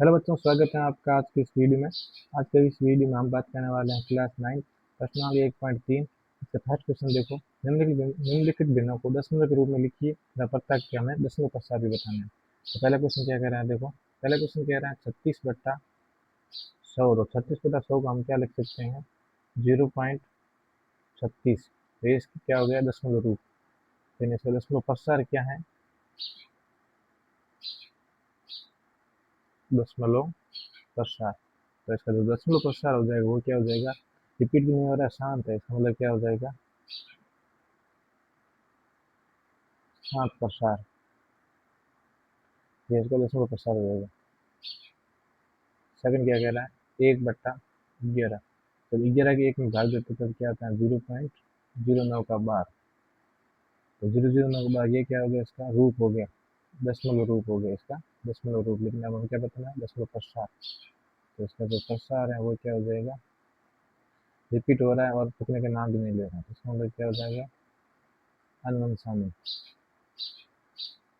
Hello बच्चों, स्वागत है आपका आज की इस वीडियो में। आज के इस वीडियो में हम बात करने वाले हैं क्लास 9 प्रश्नावली 1.3। इसका फर्स्ट क्वेश्चन देखो। निम्नलिखित भिन्नों को दशमलव के रूप में लिखिए तथा प्रत्येक के हमें दशमलव पश्चात भी बताना है। तो पहला क्वेश्चन क्या कह रहा है, देखो। पहला क्वेश्चन कह रहा है 36/100। तो 36/100 को हम क्या लिख सकते हैं, 0.36। तो ये इसकी क्या हो गया, दशमलव रूप। फिर इसका दशमलव पश्चात क्या है, दशमलव पश्चात। तो इसका जो दशमलव पश्चात हो जाएगा वो क्या हो जाएगा, रिपीट भी नहीं हो रहा है, शांत है। इसका मतलब क्या हो जाएगा, शांत पश्चात। ये इसका दशमलव पश्चात हो जाएगा। सेकंड क्या कह रहा है, 1/11। जब 11 के 1 में भाग देते तब क्या आता है, 0.09 का बार। तो 0.09 का बार ये क्या हो गया, इसका रूप हो गया, दशमलव रूप हो गया इसका, दशमलव रूप। लेकिन अब हम क्या बताना है, दशमलव पश्चात। तो इसका जो पश्चात है वो क्या हो जाएगा, रिपीट हो रहा है और तुकने का नाम भी नहीं ले रहा है। तो इसका मतलब क्या हो जाएगा, अनवंशानी।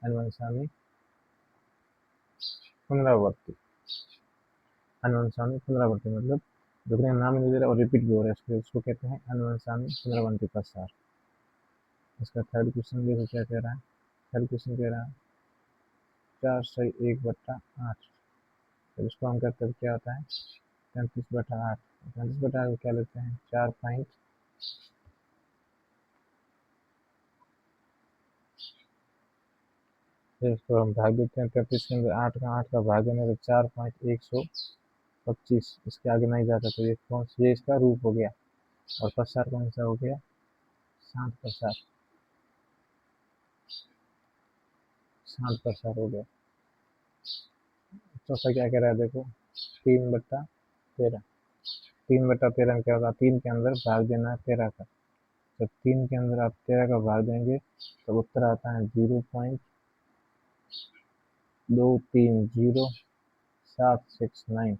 अनवंशानी पुनरावर्ती। अनवंशानी पुनरावर्ती मतलब दुखने का नाम नहीं दे रहा और रिपीट भी हो रहा है, इसलिए उसको कहते हैं अनवंशानी पुनरावर्ती पश्चात। इसका थर्ड क्वेश्चन देखो क्या कह रहा है। थर्ड क्वेश्चन कह रहा है 4/1/8। तो इसको हम करते हैं क्या होता है, 33/8। 33/8 को क्या लेते हैं, 4 फिर इसको हम भाग देते हैं 33 के अंदर 8 का भाग देने तो 4.125। इसके आगे नहीं जाता। तो ये कौन सा, ये इसका रूप हो गया। और पश्चात कौन सा हो गया, शांत पश्चात। शांत पश्चात हो गया। चौथा क्या कह रहा है, देखो। 3/13। 3/13 में क्या होगा, 3 के अंदर भाग देना है 13 का। जब 3 के अंदर आप 13 का भाग देंगे तो उत्तर आता है 0.230,769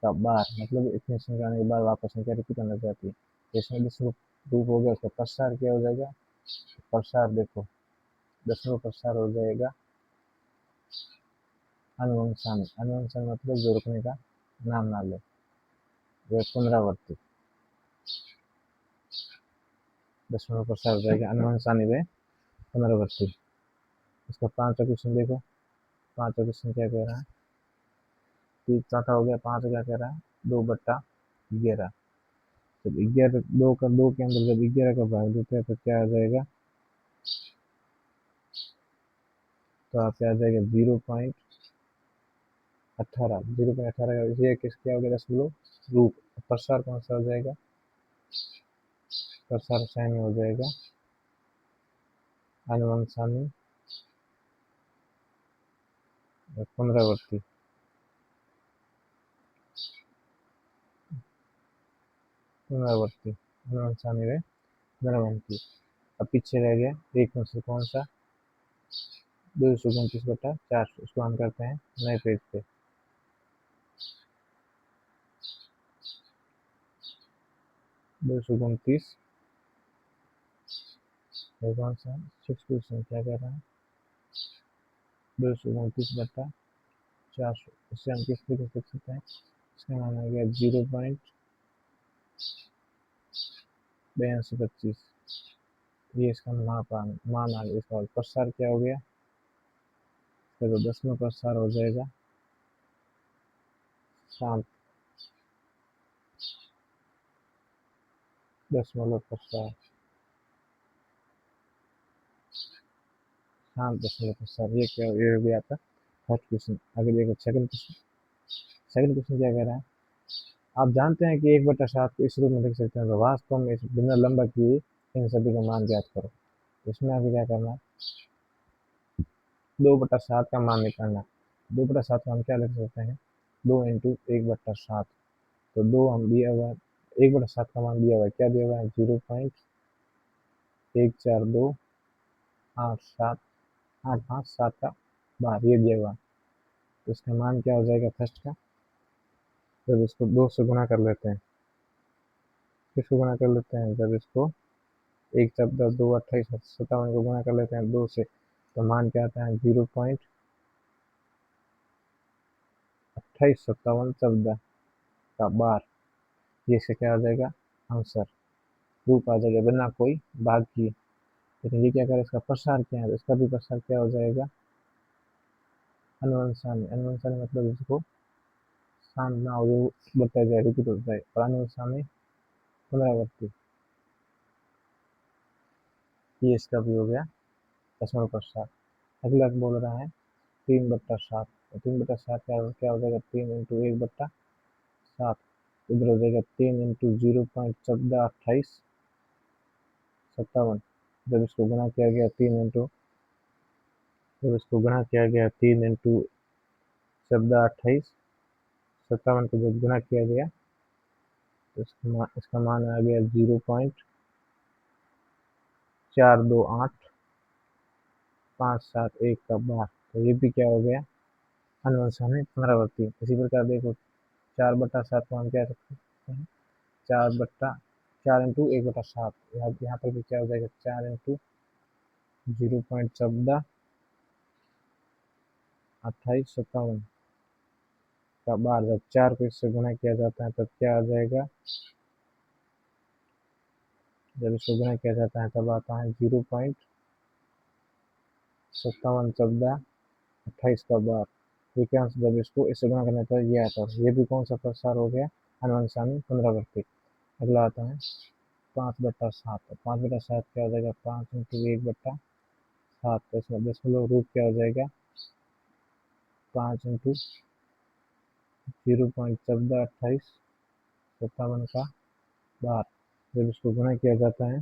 का बार। मतलब इतनी संख्या आने के बाद वापस संख्या रिपीट होना चाहती है। इसमें दशमलव रूप हो गया, उसका पश्चात क्या हो जाएगा, पश्चात देखो, दशमलव पश्चात हो जाएगा अनुवंशानी। अनुवंशानी मतलब जो रुकने का नाम ना ले, जो पुनरावर्ती। दशमलव पश्चात हो जाएगा अनुवंशानी व पुनरावर्ती। इसका पांचवा क्वेश्चन देखो। पांचवा क्वेश्चन क्या कह रहा है, चौथा हो गया। पांच क्या कह रहा है, 2/11। जब 11 2 के अंदर जब 11 का भाग देते हैं तो क्या आ जाएगा, तो आपसे आ जाएगा 0.18। 0.18 का ये किस क्या हो गया, दशमलव रूप। प्रसार कौन सा हो जाएगा, प्रसार सैन्य हो जाएगा अनुवंशानी पुनरावर्ती। पुनरावर्ती अनुवंशानी व पुनरावर्ती। अब पीछे रह गया एक में से कौन सा, 229/400। उसको हम करते हैं नए पेज पे। 229 कौन सा है, 6 क्वेश्चन क्या कह रहा है, 229/400। इससे हम किस तरीके से लिख सकते हैं, इसका मान आ गया 0.8225। ये इसका मान आ गया। इसका प्रसार क्या हो गया, इसका जो दसवां प्रसार हो जाएगा शांत दशमलव प्रसार। शांत दशमलव प्रसार। ये क्या, ये हो गया आपका फर्स्ट क्वेश्चन। आगे देखो सेकंड क्वेश्चन। सेकंड क्वेश्चन क्या कह रहा है, आप जानते हैं कि 1/7 को इस रूप में लिख सकते हैं, तो वास्तव में इस बिना लंबा किए इन सभी का मान ज्ञात करो। इसमें आगे क्या करना है, 2/7 का मान निकालना है। 2/7 को हम क्या लिख सकते हैं, 2 इंटू 1/7। तो दो हम दिया हुआ है, 1/7 का मान दिया हुआ है, क्या दिया हुआ है, 0.142857 का बार ये दिया हुआ है। तो इसका मान क्या हो जाएगा फर्स्ट का, जब इसको 2 से गुणा कर लेते हैं, किसको गुणा कर लेते हैं, जब इसको 1 14 2 28 57 को गुणा कर लेते हैं 2 से, तो मान क्या आता है, 2857 का बार, ये इसका क्या हो जाएगा आंसर, रूप आ जाएगा बिना कोई भाग किए। लेकिन ये क्या करें, इसका प्रसार क्या है, तो इसका भी प्रसार क्या हो जाएगा अनुवंशानी। अनुवंशानी मतलब इसको शांत ना हो, बढ़ता जाए, रिपीट होता है, और अनुवंशानी पुनरावृत्ति, ये इसका भी हो गया दशमलव प्रसार। अगला बोल रहा है 3/7, तो 3/7 क्या हो जाएगा, 3 × 1/7, इधर हो जाएगा 3 × 0.142857। जब इसको गुणा किया गया 3 × 142857 को जब गुणा किया गया तो इसका मान आ गया 0.428571 का बार। तो ये भी क्या हो गया अनुवंशानी पुनरावृत्ति। इसी प्रकार देखो 4/7 को हम क्या सकते हैं, 4 × 1/7, यहाँ पर भी क्या हो जाएगा 4 × 0.142857 का बार। जब 4 को इससे गुणा किया जाता है तब क्या आ जाएगा, जब इसको गुणा किया जाता है तब आता है 0.571428 का बार। ये क्या, जब इसको इससे गुणा करने पर ये आता है। ये भी कौन सा प्रसार हो गया अनुवंशानी पुनरावृत्ति। अगला आता है 5/7, 5/7 क्या हो जाएगा 5 × 1/7, तो इसमें दशमलव रूप क्या हो जाएगा 5 × 0.142857 का बार। जब इसको गुणा किया जाता है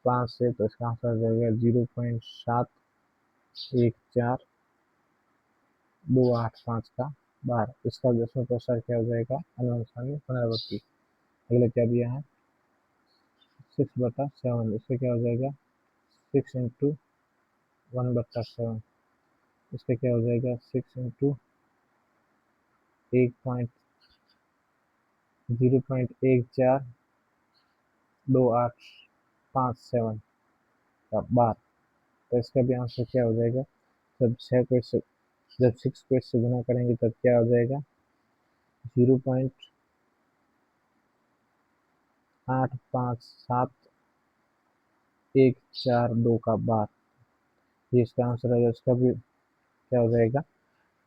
5 से तो इसका आंसर आ जाएगा 0.714285 का बार। इसका दशमलव प्रसार क्या हो जाएगा अनुवंशानी पुनरावृत्ति। अगले क्या दिया है 6/7, इससे क्या हो जाएगा 6 × 1/7, इसका क्या हो जाएगा 6 × 0.142857 का बार। तो इसका भी आंसर क्या हो जाएगा, जब 6 को इससे गुणा करेंगे तब क्या हो जाएगा 0.857142 का बार। ये इसका आंसर है। इसका भी क्या हो जाएगा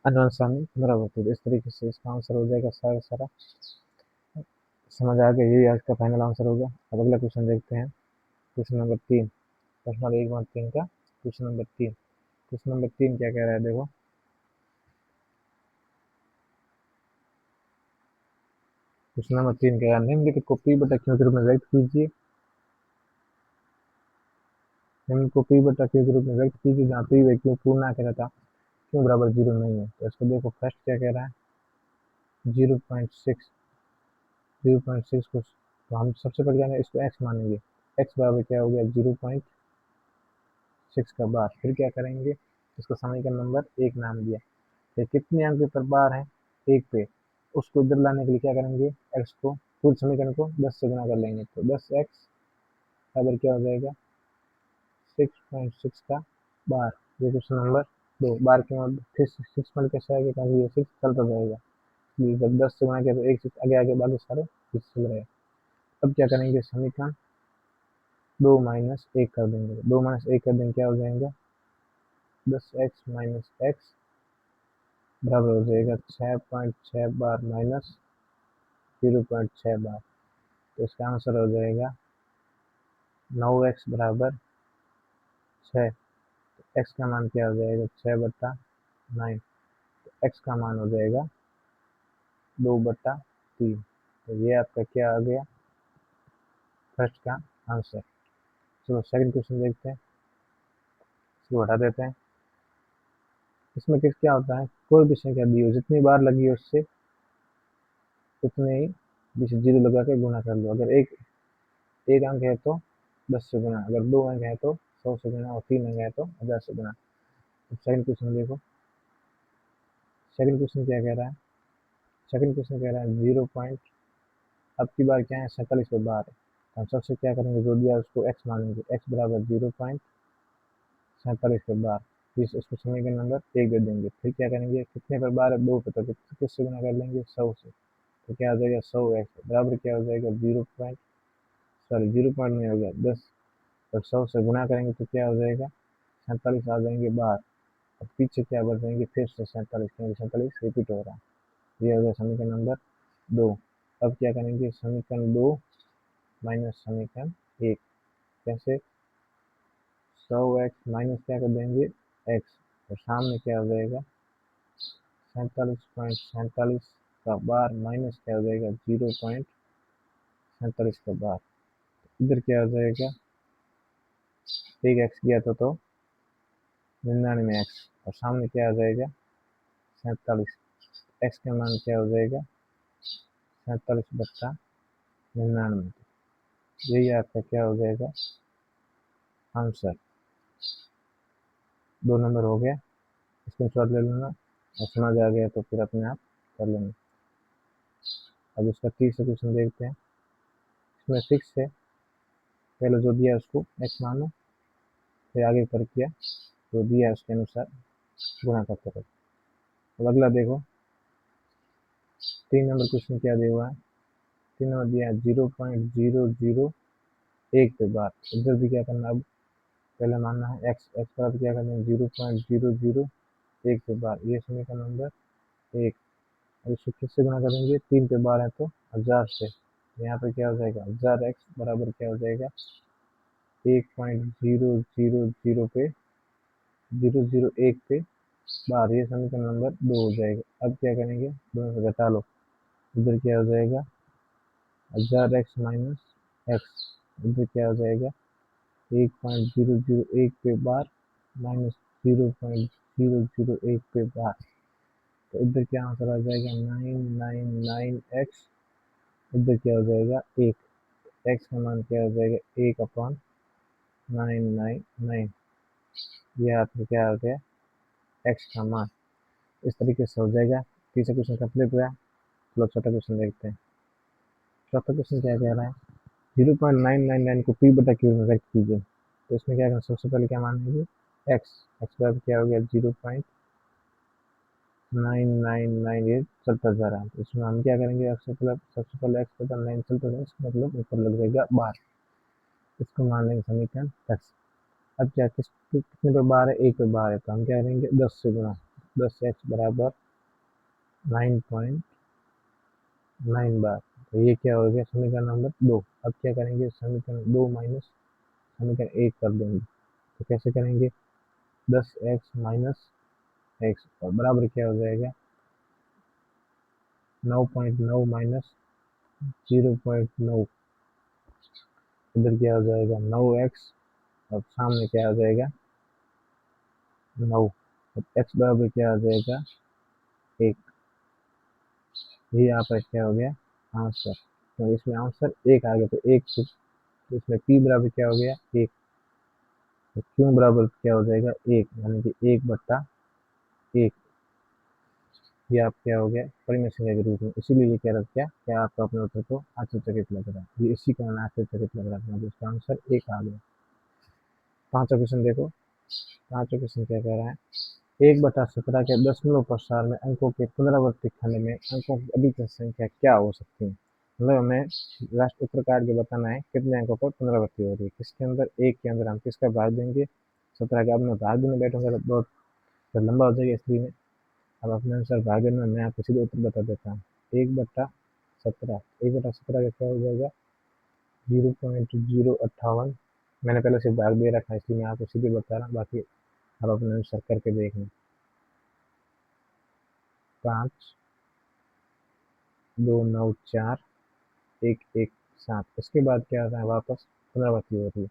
अनुवंशानी पुनरावृत्ति। इस तरीके से इसका आंसर हो जाएगा सारा सारा। समझ आ गया, यही आज का फाइनल आंसर होगा। अब अगला क्वेश्चन देखते हैं, क्वेश्चन नंबर 3, प्रश्न 1/3 का क्वेश्चन नंबर 3। क्वेश्चन नंबर 3 क्या कह रहा है, देखो क्वेश्चन नंबर 3 कह रहा है निम्नलिखित को p बटा q के रूप में व्यक्त कीजिए। निम्न को p बटा q के रूप में व्यक्त कीजिए जहाँ p व q पूर्णांक है तथा q बराबर 0 नहीं है। तो इसको देखो, फर्स्ट क्या कह रहा है 0.6, 0.6 को तो हम सबसे पहले जाने इसको x मानेंगे। x बराबर क्या हो गया 0.6 का बार। फिर क्या करेंगे, इसको समीकरण नंबर 1 नाम दिया। फिर कितने अंक पर बार है 1 पे, उसको इधर लाने के लिए क्या करेंगे, x को पूरे समीकरण को 10 से गुणा कर लेंगे। तो 10x बराबर क्या हो जाएगा 6.6 का बार। ये क्वेश्चन नंबर 2। बार के बाद फिर 6 मल्टी कैसे आएगा, क्योंकि ये 6 चलता जाएगा, इसलिए जब 10 से गुणा किया तो एक 6 आगे आगे बाकी सारे 6 चल रहे हैं। अब क्या करेंगे, समीकरण 2 - 1 कर देंगे। 2 - 1 कर देंगे, क्या हो जाएगा 10x - x बराबर हो जाएगा 6.6 बार माइनस 0.6 बार। तो इसका आंसर हो जाएगा 9x बराबर 6। तो x का मान क्या हो जाएगा 6/9। तो x का मान हो जाएगा 2/3। तो ये आपका क्या आ गया फर्स्ट का आंसर। चलो सेकंड क्वेश्चन देखते हैं, इसको हटा देते हैं। इसमें किस क्या होता है, कोई भी संख्या दी हो, जितनी बार लगी हो उससे उतने ही बीच जीरो लगा के गुणा कर लो। अगर एक अंक है तो 10 से गुणा, अगर 2 अंक है तो 100 से गुणा, और 3 अंक है तो 1000 से गुणा। सेकंड क्वेश्चन देखो, सेकंड क्वेश्चन क्या कह रहा है, सेकंड क्वेश्चन कह रहा है 0 पॉइंट, अब की बार क्या है 47 पे बार है। हम सबसे क्या करेंगे, जो दिया उसको x मानेंगे। x बराबर 0.47 पे बार। इस इसको समीकरण नंबर 1 दे देंगे। फिर क्या करेंगे, कितने पर बार है, 2 पे, तो किससे गुना कर लेंगे, 100 से। तो क्या हो जाएगा, 100x बराबर क्या हो जाएगा, 0 नहीं हो गया 10, और 100 से गुना करेंगे तो क्या हो जाएगा, 47 आ जाएंगे बार। और पीछे क्या बढ़ जाएंगे, फिर से 47, क्योंकि 47 रिपीट हो रहा है। ये हो गया समीकरण नंबर 2। अब क्या करेंगे, समीकरण 2 माइनस समीकरण 1, कैसे, 100x माइनस क्या कर देंगे, x, और सामने क्या हो जाएगा, 47.47 का बार माइनस क्या हो जाएगा, 0.47 का बार। इधर क्या हो जाएगा, एक एक्स गया तो 99x, और सामने क्या आ जाएगा, 47, एक्स का मान क्या हो जाएगा, 47/99। यही आपका क्या हो जाएगा आंसर। 2 नंबर हो गया, स्क्रीनशॉट ले लेना, और समझ आ गया तो फिर अपने आप कर लेना। अब इसका 30 क्वेश्चन देखते हैं। इसमें फिक्स है, पहले जो दिया उसको एक्स मानो, फिर आगे प्रक्रिया जो दिया है उसके अनुसार गुणा करते रहो। अब अगला देखो, 3 नंबर क्वेश्चन क्या दिया हुआ है, 3 नंबर दिया है 0.001 पे बार। इधर भी क्या करना, अब पहले मानना है एक्स, एक्स पर क्या करना है, 0.001 पे बार, ये समीकरण नंबर 1। अब इसको किससे गुणा करेंगे, 3 पे बार है तो 1000 से। यहाँ पे क्या हो जाएगा, 1000x बराबर क्या हो जाएगा, 1.000 पे 001 पे बार, ये समीकरण नंबर 2 हो जाएगा। अब क्या करेंगे, दोनों से घटा लो, इधर क्या हो जाएगा, 1000x माइनस एक्स, इधर क्या हो जाएगा, 1.001 पे बार माइनस 0.001 पे बार। तो इधर क्या आंसर आ जाएगा, 999x, इधर क्या हो जाएगा 1, एक्स का मान क्या हो जाएगा, 1/999। ये आपका क्या हो गया, एक्स का मान। इस तरीके से हो जाएगा। तीसरा क्वेश्चन कंप्लीट हुआ। चलो चौथा क्वेश्चन देखते हैं। चौथा क्वेश्चन क्या कह रहा है, 0.999 को पी बटा क्यू में व्यक्त कीजिए। तो इसमें क्या करना, सबसे पहले क्या मानेंगे, एक्स, एक्स बराबर क्या हो गया, 0.999, ये चलता जा रहा है। तो इसमें हम क्या करेंगे, सबसे पहले एक्स बटा 9 चलता जाए, इसका मतलब ऊपर लग जाएगा बार, इसको मान लेंगे समीकरण एक्स। अब क्या, कितने पे बार है, 1 पे बार है, तो हम क्या करेंगे, 10 से गुणा, 10x बराबर 9.9 बार। तो ये क्या हो गया, समीकरण नंबर 2। अब क्या करेंगे, समीकरण 2 माइनस समीकरण 1 कर देंगे। तो कैसे करेंगे, 10x माइनस एक्स, और बराबर क्या हो जाएगा, 9.9 माइनस 0.9, इधर क्या हो जाएगा 9x, और सामने क्या हो जाएगा 9, तो x बराबर क्या हो जाएगा 1। ये आपका क्या हो गया आंसर। तो इसमें आंसर 1 आ गया, तो 1, तो इसमें p बराबर क्या हो गया 1, तो q बराबर क्या हो जाएगा 1, यानी कि 1/1। ये आप क्या हो गया परिमेय संख्या के रूप में, इसीलिए ये कह रहा था क्या आपका अपने उत्तर को आश्चर्यचकित लग रहा है, ये इसी कारण आश्चर्यचकित लग रहा था, इसका आंसर 1 आ गया। पांचवा क्वेश्चन देखो, पांचवा क्वेश्चन क्या कह रहा है, 1/17 के दशमलव प्रसार में अंकों के पुनरावर्ती खंड में अंकों की अधिकतम संख्या क्या हो सकती है। मतलब हमें लास्ट उत्तर काट के बताना है कितने अंकों पर पुनरावृत्ति हो रही है, किसके अंदर, 1 के अंदर हम किसका भाग देंगे, 17 का। अब मैं भाग देने बैठूंगा तो बहुत लंबा हो जाएगा, इसलिए अब अपने अनुसार भाग देने में मैं आपको सीधे उत्तर बता देता हूँ। 1/17, 1/17 का क्या हो जाएगा, 0.058। मैंने पहले से भाग दे रखा है, इसलिए मैं आपको सीधे बता रहा हूँ, बाकी आप अपने अनुसार करके देखना। 5, 2, 9, 4, 1, 1, 7। इसके बाद क्या होता है, वापस पुनरावृत्ति होती है।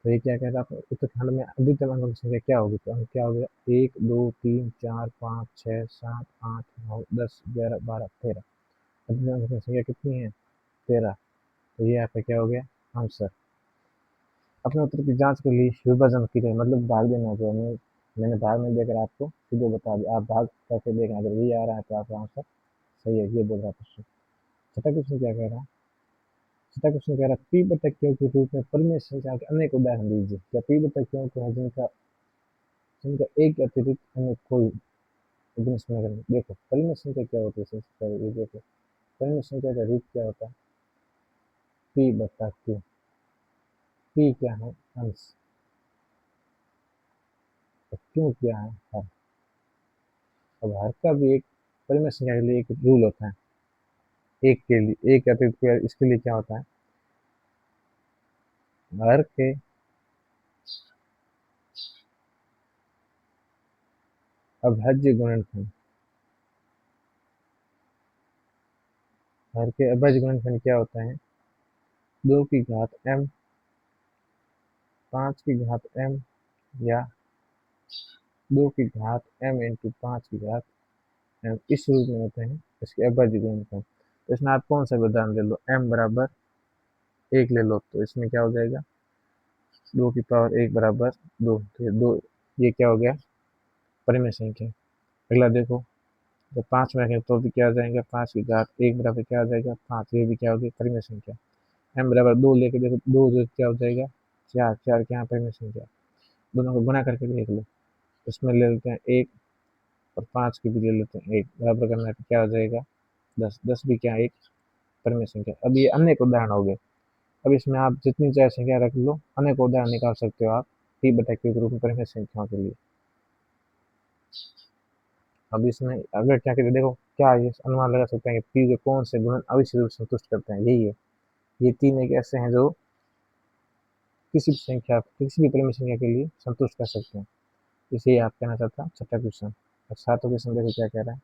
तो ये क्या कहता है, उत्तराखंड में अधिकतम अंकों की संख्या क्या होगी, तो अंक क्या हो गया, 1, 2, 3, 4, 5, 6, 7, 8, 9, 10, 11, 12, 13। अधिकतम अंकों की संख्या कितनी है, 13। तो ये आपका क्या हो गया आंसर। अपने उत्तर की जांच के लिए विभाजन कीजिए, मतलब भाग देना जो मैंने भाग में देकर आपको सीधे बता दिया, आप भाग करके देखना, अगर ये आ रहा है तो आपका आंसर सही है, ये बोल रहा था। छठा क्वेश्चन क्या कह रहा है, छठा क्वेश्चन कह रहा है, पी बटा क्यू के रूप में परिमेय संख्या के अनेक उदाहरण दीजिए। क्या पी बटा क्यू को है जिनका जिनका एक के अतिरिक्त अन्य कोई विभिन्न संख्या नहीं। देखो परिमेय संख्या क्या होती है, सबसे पहले ये देखो परिमेय संख्या का रूप क्या होता है, पी बटा क्यू। पी क्या है, अंश, और क्यू क्या है, हर। अब हर का भी एक परिमेय संख्या के लिए एक रूल होता है, एक के लिए एक अतिरिक्त इसके लिए क्या होता है, हर के अभाज्य गुणनखंड, हर के अभाज्य गुणनखंड क्या होता है, 2 की घात m, 5 की घात m, या 2 की घात m इंटू 5 की घात m, इस रूप में होते हैं इसके अभाज्य गुणनखंड। तो इसमें आप कौन सा उदाहरण ले लो, m बराबर 1 ले लो, तो इसमें क्या हो जाएगा, 2 की पावर 1 बराबर 2, तो ये 2, ये क्या हो गया, परिमेय संख्या। अगला देखो, जब 5 में रखें तो भी क्या आ जाएगा, 5 की घात 1 बराबर क्या आ जाएगा, 5, ये भी क्या होगी, परिमेय संख्या। m बराबर 2 लेके देखो, 2 जो क्या हो जाएगा, 4, 4 क्या है, परिमेय संख्या। दोनों को गुणा करके देख लो, इसमें ले लेते हैं 1 और 5 की भी ले लेते हैं 1, बराबर करना है तो क्या हो जाएगा, 10, 10 भी क्या है, एक परिमेय संख्या। अब ये अनेक उदाहरण हो गए। अब इसमें आप जितनी चाहे संख्या रख लो, अनेक उदाहरण निकाल सकते हो आप पी बटा क्यू के रूप में परिमेय संख्याओं के लिए। अब इसमें अगर क्या कहते देखो, क्या ये अनुमान लगा सकते हैं कि पी के कौन से गुणन अविच्छेद रूप से संतुष्ट करते हैं, यही है। ये 3 एक ऐसे हैं जो किसी भी संख्या, किसी भी परिमेय संख्या के लिए संतुष्ट कर सकते हैं। इसे आप कहना चाहता छठा क्वेश्चन। और सातवां क्वेश्चन देखो क्या कह रहा है,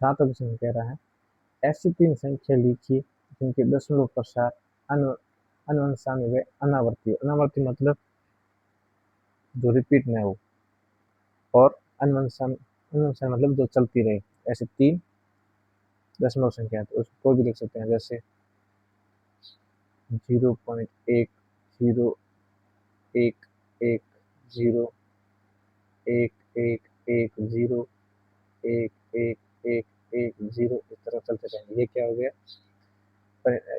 सातवां क्वेश्चन कह रहा है, ऐसी 3 संख्या लिखिए जिनके दशमलव प्रसार अनुवंशानी व अनावर्ती। अनावर्ती मतलब जो रिपीट में हो, और अनुवंशन, अनुवंशन मतलब जो चलती रहे। ऐसे 3 दशमलव संख्या, तो उसको कोई भी लिख सकते हैं, जैसे 0.1011101110, इस तरह चलते रहेंगे। ये क्या हो गया,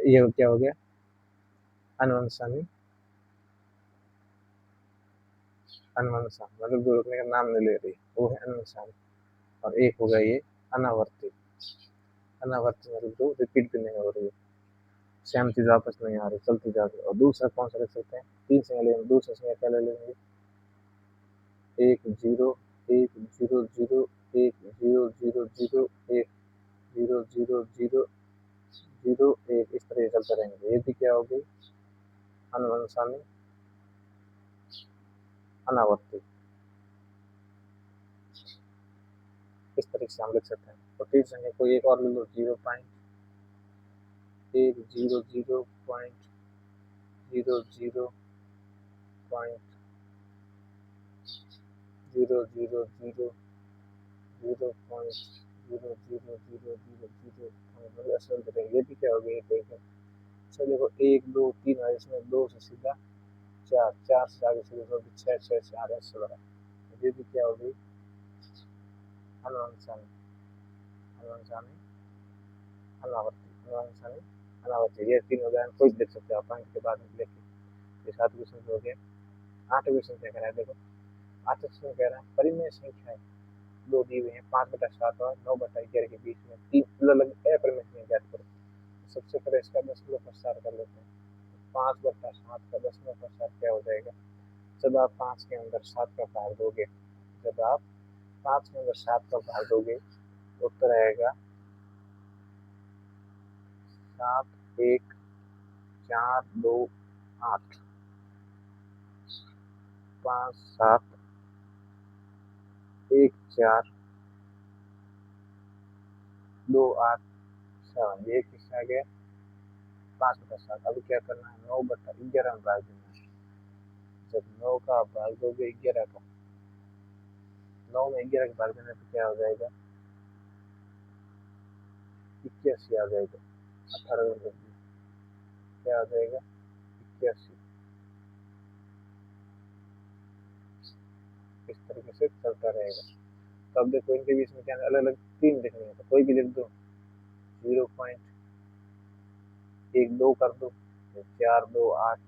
ये क्या हो गया, अनुवंशानी, अनुवंशान मतलब जो रुकने का नाम नहीं ले रही वो है अनुवंशानी। और एक होगा ये अनावर्ती, अनावर्ती मतलब जो रिपीट भी नहीं हो रही है, सेम चीज वापस नहीं आ रही, चलती जा रही है। और दूसरा कौन सा लिख सकते हैं, 3 संख्या लेंगे, दूसरा संख्या क्या ले लेंगे, 1 0 1 0 0 0 1 0 0 0 0 1, इस तरह चलते रहेंगे। ये भी क्या हो गई, अनुवंशानी अनावर्ती, इस तरीके से हम लिख सकते हैं। और तीसरी संख्या कोई एक और ले लो, 0.0000000000, मतलब ऐसे चलते रहेंगे। ये भी क्या हो गया, अच्छा देखो 1 2 3 है, इसमें 2 से सीधा 4, 4 से आगे सीधे 6 6 4 ऐसे बड़ा। ये भी क्या हो गई, अनुवंशानी, अनुवंशानी अनावर्ती, अनुवंशानी अनावर्ती। ये 3 उदाहरण कोई देख सकते हो आप अंक के बाद में लेके। ये 7 क्वेश्चन हो गए। 8 क्वेश्चन क्या कह रहा है देखो, 8 क्वेश्चन कह रहा है परिमेय संख्या है, 2 दी हुई है, 5 बटा 7 और 9 बटा 11 के बीच में 3 अलग अलग अपरिमेय संख्या ज्ञात करो। सबसे पहले इसका दशमलव प्रसार कर लेते हैं। 5 बटा 7 का दशमलव प्रसार क्या हो जाएगा, जब आप 5 के अंदर 7 का भाग दोगे, जब आप 5 के अंदर 7 का भाग दोगे तो उत्तर आएगा 7 1 4 2 8, 5 7 1 4 2 8 7। ये किसका आ गया, 5 बटा 7। अभी क्या करना है, 9 बटा 11 में भाग देना है। जब 9 का भाग दोगे 11 का, 9 में 11 का भाग देने पे क्या हो जाएगा, 81 आ जाएगा। 18 में क्या आ जाएगा, 81। इस तरीके से चलता रहेगा। तो अब देखो इनके बीच में क्या अलग अलग 3 लिखने हैं, तो कोई भी लिख दो, 0.12 कर दो, 4 2 8